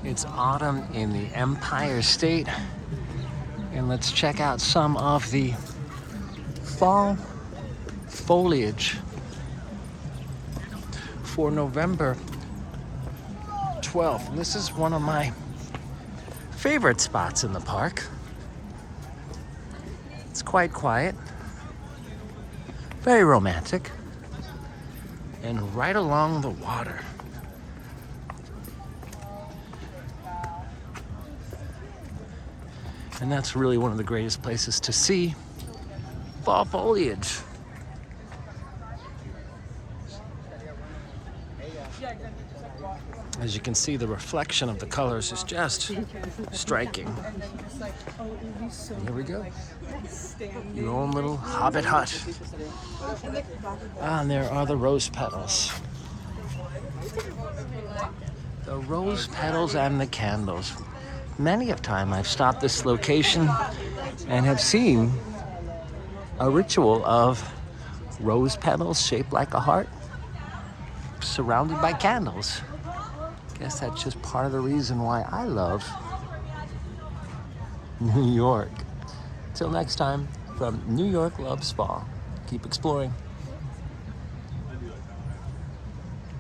It's autumn in the Empire State, and let's check out some of the fall foliage for November 12th. And this is one of my favorite spots in the park. It's quite quiet, very romantic, and right along the water. And that's really one of the greatest places to see fall foliage. As you can see, the reflection of the colors is just striking. And here we go. Your own little hobbit hut. And there are the rose petals. The rose petals and the candles. Many a time I've stopped this location and have seen a ritual of rose petals shaped like a heart surrounded by candles. Guess that's just part of the reason why I love New York. Till next time, from New York Loves Fall. Keep exploring.